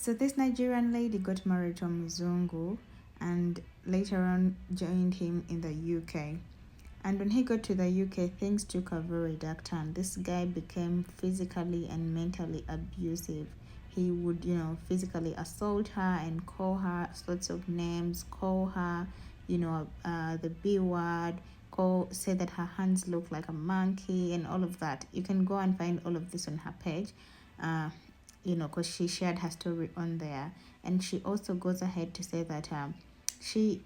So this Nigerian lady got married to a Mzungu and later on joined him in the UK. And when he got to the UK, things took a very dark turn. This guy became physically and mentally abusive. He would, physically assault her and call her sorts of names, call her, the B word, say that her hands look like a monkey and all of that. You can go and find all of this on her page. Uh, because she shared her story on there, and she also goes ahead to say that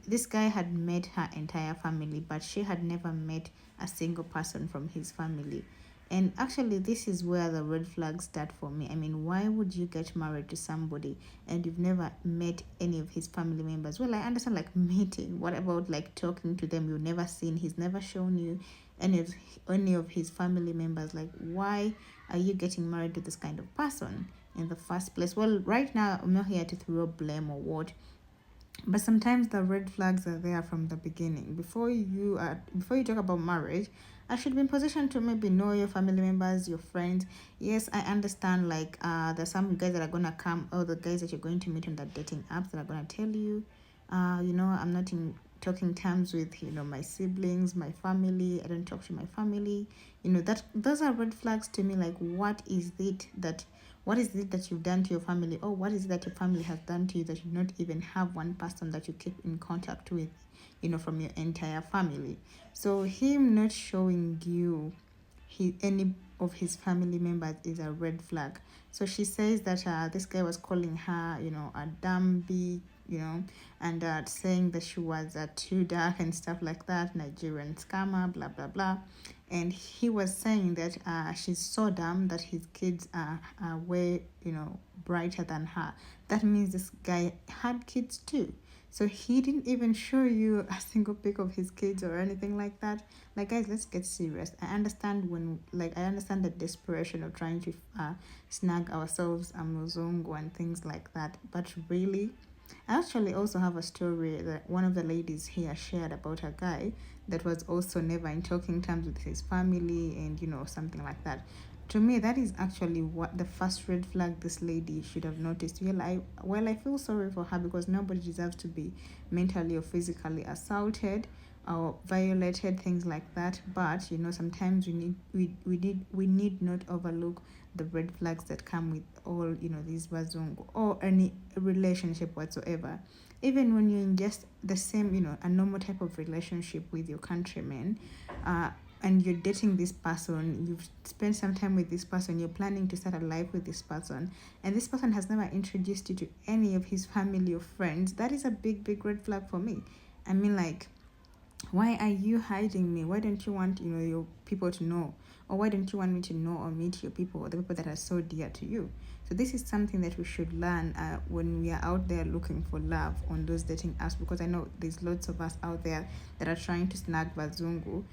this guy had met her entire family, but she had never met a single person from his family. And actually, this is where the red flags start for me. I mean, why would you get married to somebody and you've never met any of his family members? Well, I understand like meeting. What about like talking to them? You've never seen, he's never shown you any of his family members. Like, why are you getting married to this kind of person in the first place? Well, right now, I'm not here to throw blame or what, but sometimes the red flags are there from the beginning. Before you talk about marriage, I should be in position to maybe know your family members, your friends. Yes, I understand like there's some guys that are gonna come, or the guys that you're going to meet on the dating apps that are gonna tell you, I'm not in talking terms with my siblings, my family. I don't talk to my family. That those are red flags to me. Like, what is it that you've done to your family, or what is it that your family has done to you that you don't even have one person that you keep in contact with, from your entire family? So him not showing you any of his family members is a red flag. So she says that this guy was calling her, a Dambi, and saying that she was too dark and stuff like that, Nigerian scammer, blah blah blah. And he was saying that she's so dumb that his kids are way, brighter than her. That means this guy had kids too. So he didn't even show you a single pic of his kids or anything like that. Like, guys, let's get serious. I understand the desperation of trying to snag ourselves a muzungu and things like that. But really, I actually also have a story that one of the ladies here shared about a guy that was also never in talking terms with his family, and something like that. To me, that is actually what the first red flag this lady should have noticed. I feel sorry for her, because nobody deserves to be mentally or physically assaulted or violated, things like that. But sometimes we need not overlook the red flags that come with all these wazungu or any relationship whatsoever. Even when you're in just the same, a normal type of relationship with your countrymen, and you're dating this person, you've spent some time with this person, you're planning to start a life with this person, and this person has never introduced you to any of his family or friends, that is a big, big red flag for me. I mean, like, why are you hiding me? Why don't you want your people to know, or why don't you want me to know or meet your people, or the people that are so dear to you? So this is something that we should learn when we are out there looking for love on those dating apps, because I know there's lots of us out there that are trying to snag bazungu.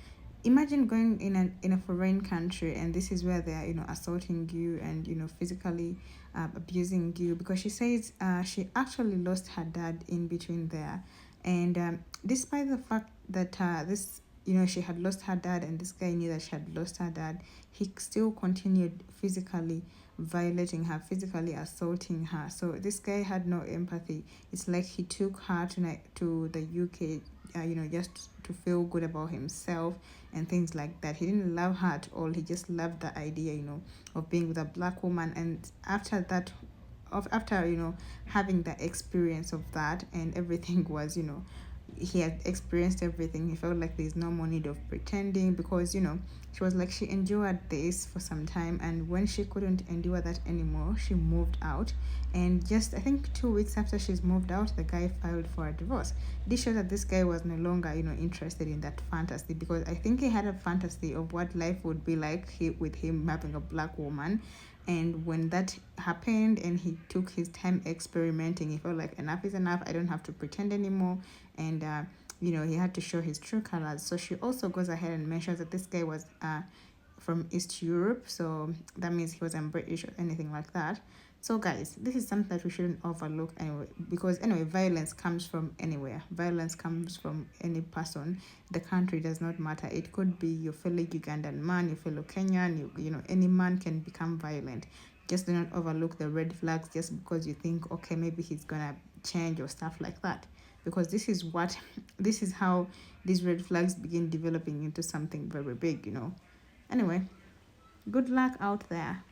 Imagine going in a foreign country, and this is where they are assaulting you and physically abusing you, because she says she actually lost her dad in between there. And despite the fact that this she had lost her dad, and this guy knew that she had lost her dad, he still continued physically violating her, physically assaulting her. So this guy had no empathy. It's like he took her to the UK, just to feel good about himself and things like that. He didn't love her at all. He just loved the idea, of being with a black woman. And after having the experience of that, and everything was he had experienced everything, he felt like there's no more need of pretending, because she was like, she endured this for some time, and when she couldn't endure that anymore, she moved out. And just, I think, 2 weeks after she's moved out, the guy filed for a divorce. This shows that this guy was no longer interested in that fantasy, because I think he had a fantasy of what life would be like with him having a black woman. And when that happened and he took his time experimenting, he felt like enough is enough. I don't have to pretend anymore. And he had to show his true colors. So she also goes ahead and mentions that this guy was from East Europe, so that means he wasn't British or anything like that. So guys, this is something that we shouldn't overlook anyway, because anyway, violence comes from anywhere. Violence comes from any person. The country does not matter. It could be your fellow Ugandan man, your fellow Kenyan, any man can become violent. Just do not overlook the red flags just because you think, okay, maybe he's gonna change or stuff like that. Because this is how these red flags begin developing into something very big, you know. Anyway, good luck out there.